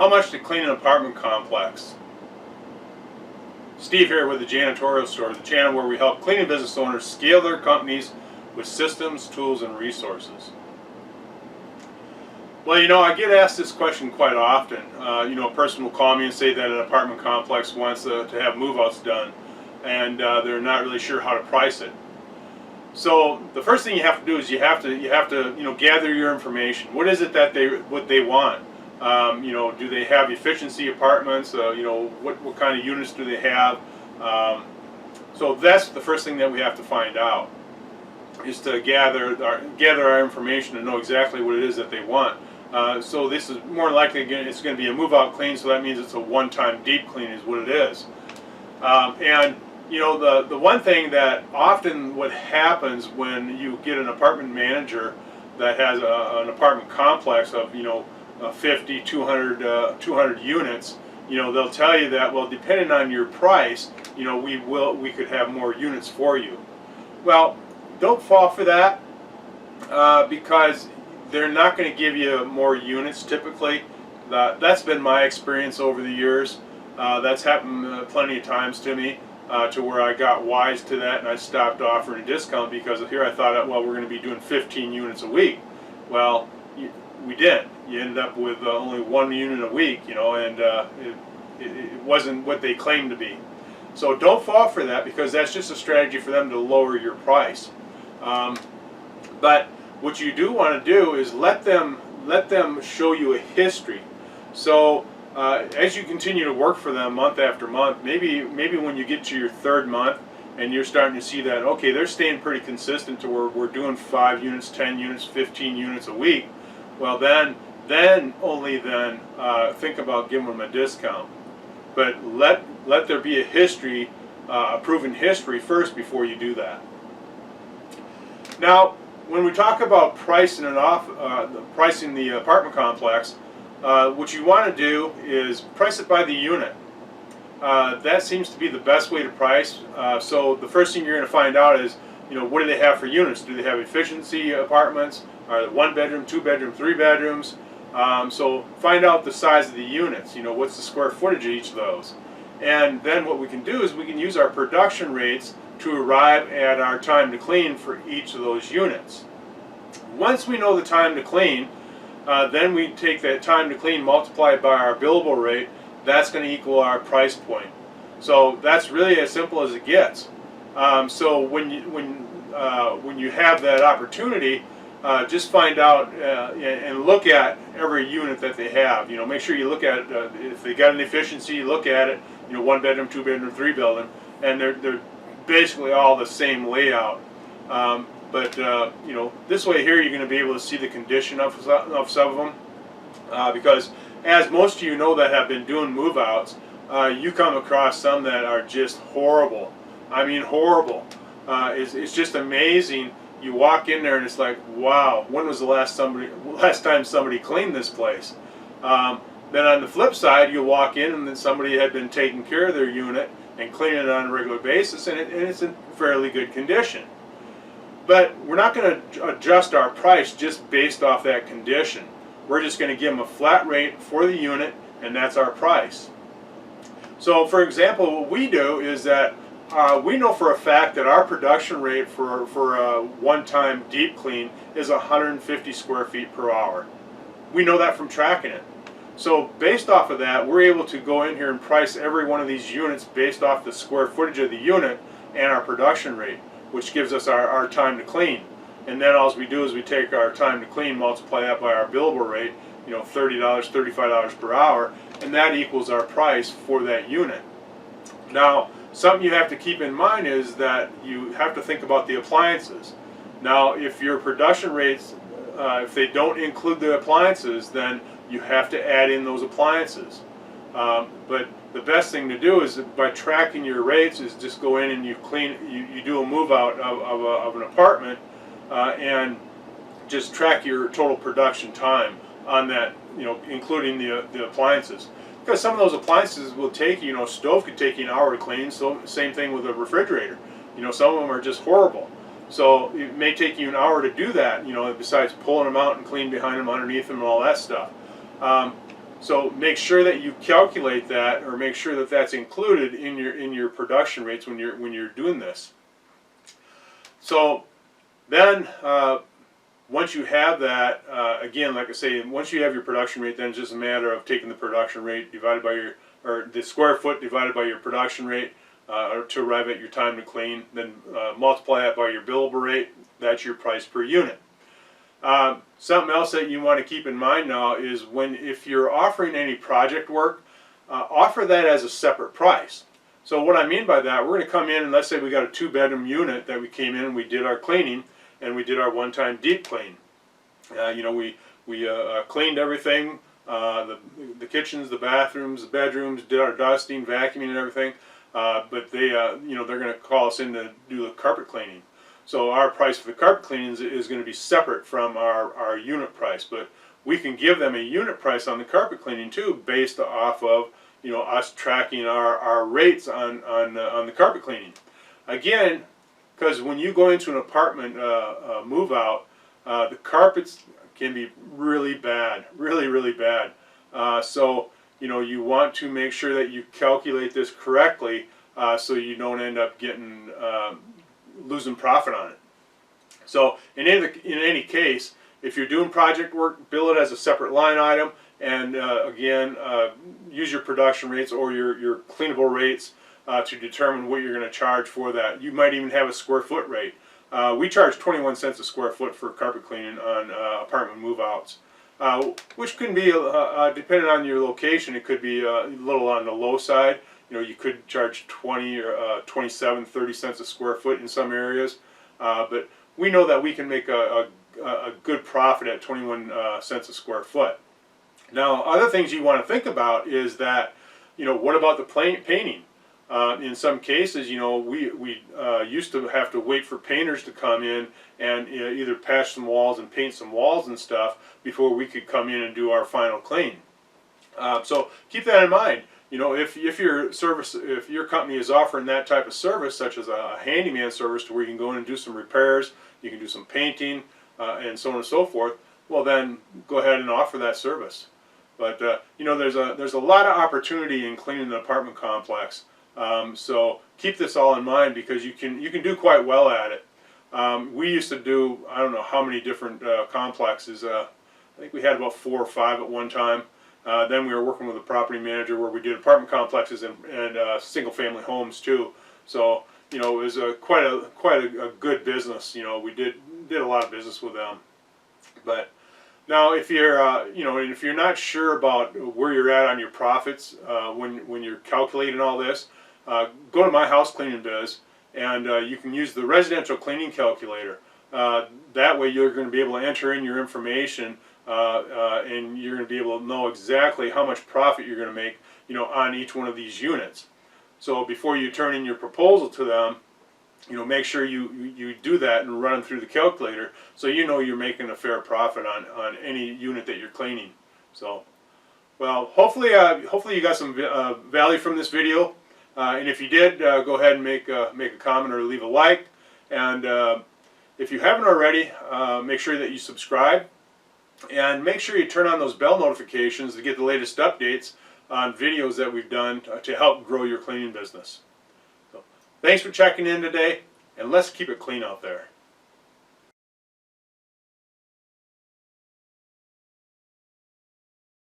How much to clean an apartment complex? Steve here with the Janitorial Store, the channel where we help cleaning business owners scale their companies with systems, tools, and resources. Well, I get asked this question quite often. A person will call me and say that an apartment complex wants to have move-outs done, and they're not really sure how to price it. So the first thing you have to do is you have to gather your information. What is it that they want? Do they have efficiency apartments? What kind of units do they have? So that's the first thing that we have to find out, is to gather our information and know exactly what it is that they want. So this is more likely, again, it's going to be a move-out clean, so that means it's a one-time deep clean is what it is. The one thing that often what happens when you get an apartment manager that has an apartment complex of 50, 200 units, they'll tell you that, well, depending on your price, we could have more units for you. Well, don't fall for that, because they're not going to give you more units typically. That's been my experience over the years. That's happened plenty of times to me, to where I got wise to that and I stopped offering a discount, because here I thought, well, we're going to be doing 15 units a week. Well, we didn't. You end up with only 1 unit a week, and it wasn't what they claimed to be. So don't fall for that, because that's just a strategy for them to lower your price. But what you do want to do is let them show you a history. So as you continue to work for them month after month, maybe when you get to your 3rd month and you're starting to see that, okay, they're staying pretty consistent to where we're doing 5 units, 10 units, 15 units a week. Well, only then think about giving them a discount. But let there be a history, a proven history first before you do that. Now, when we talk about pricing the apartment complex, what you want to do is price it by the unit. That seems to be the best way to price. So the first thing you're going to find out is, what do they have for units? Do they have efficiency apartments? Are 1 bedroom, 2 bedroom, 3 bedrooms? So find out the size of the units. What's the square footage of each of those? And then what we can do is we can use our production rates to arrive at our time to clean for each of those units. Once we know the time to clean, then we take that time to clean multiplied by our billable rate. That's going to equal our price point. So that's really as simple as it gets. So when you have that opportunity, just find out and look at every unit that they have. Make sure you look at if they got an efficiency. Look at it. 1 bedroom, 2 bedroom, 3 bedroom, and they're basically all the same layout. But this way here, you're going to be able to see the condition of some of them, because as most of you know that have been doing move-outs, you come across some that are just horrible. I mean, horrible. It's just amazing. You walk in there and it's like, wow, when was the last time somebody cleaned this place? Then on the flip side, you walk in and then somebody had been taking care of their unit and cleaning it on a regular basis, and it's in fairly good condition. But we're not going to adjust our price just based off that condition. We're just going to give them a flat rate for the unit, and that's our price. So for example, what we do is that we know for a fact that our production rate for a one-time deep clean is 150 square feet per hour. We know that from tracking it. So based off of that, we're able to go in here and price every one of these units based off the square footage of the unit and our production rate, which gives us our time to clean. And then all we do is we take our time to clean, multiply that by our billable rate, $30, $35 per hour, and that equals our price for that unit. Now, something you have to keep in mind is that you have to think about the appliances. Now, if your production rates, if they don't include the appliances, then you have to add in those appliances. But the best thing to do is, by tracking your rates, is just go in and you do a move out of an apartment, and just track your total production time on that, including the appliances. Because some of those appliances will take you, stove could take you an hour to clean, so same thing with a refrigerator. Some of them are just horrible. So it may take you an hour to do that, besides pulling them out and clean behind them, underneath them, and all that stuff. So make sure that you calculate that, or make sure that that's included in your production rates when you're doing this. So then once you have that, again, like I say, once you have your production rate, then it's just a matter of taking the production rate divided by your, or the square foot divided by your production rate, to arrive at your time to clean. Then multiply that by your billable rate. That's your price per unit. Something else that you want to keep in mind now is if you're offering any project work, offer that as a separate price. So what I mean by that, we're going to come in and let's say we got a 2-bedroom unit that we came in and we did our cleaning and we did our one-time deep clean. You know, we cleaned everything, the kitchens, the bathrooms, the bedrooms, did our dusting, vacuuming and everything. But they, you know, they're going to call us in to do the carpet cleaning. So our price for the carpet cleaning is going to be separate from our unit price, but we can give them a unit price on the carpet cleaning too, based off of, you know, us tracking our rates on the carpet cleaning. Again, because when you go into an apartment move out, the carpets can be really bad, really bad. So you know, you want to make sure that you calculate this correctly, so you don't end up getting losing profit on it. So in any case, if you're doing project work, bill it as a separate line item, and again, use your production rates or your cleanable rates to determine what you're going to charge for that. You might even have a square foot rate. We charge 21 cents a square foot for carpet cleaning on apartment move-outs, which can be, depending on your location, it could be a little on the low side. You know, you could charge 20 or 27, 30 cents a square foot in some areas, but we know that we can make a good profit at 21 cents a square foot. Now, other things you want to think about is that, you know, what about the painting? In some cases, you know, we used to have to wait for painters to come in and either patch some walls and paint some walls and stuff before we could come in and do our final clean. So keep that in mind. You know, if your company is offering that type of service, such as a handyman service, to where you can go in and do some repairs, you can do some painting, and so on and so forth, well then go ahead and offer that service. But you know, there's a lot of opportunity in cleaning an apartment complex. So keep this all in mind, because you can do quite well at it. We used to do, I don't know how many different complexes. I think we had about 4 or 5 at one time. Then we were working with a property manager where we did apartment complexes and single-family homes too. So you know, it was quite a good business. You know, we did a lot of business with them. But now, if you're you know, if you're not sure about where you're at on your profits when you're calculating all this, go to My House Cleaning Biz, and you can use the residential cleaning calculator. That way, you're going to be able to enter in your information, and you're going to be able to know exactly how much profit you're going to make, you know, on each one of these units. So before you turn in your proposal to them, you know, make sure you do that and run them through the calculator, so you know you're making a fair profit on any unit that you're cleaning. So, well, hopefully you got some value from this video, and if you did, go ahead and make a comment or leave a like. And if you haven't already, make sure that you subscribe, and make sure you turn on those bell notifications to get the latest updates on videos that we've done to help grow your cleaning business. So, thanks for checking in today, and let's keep it clean out there.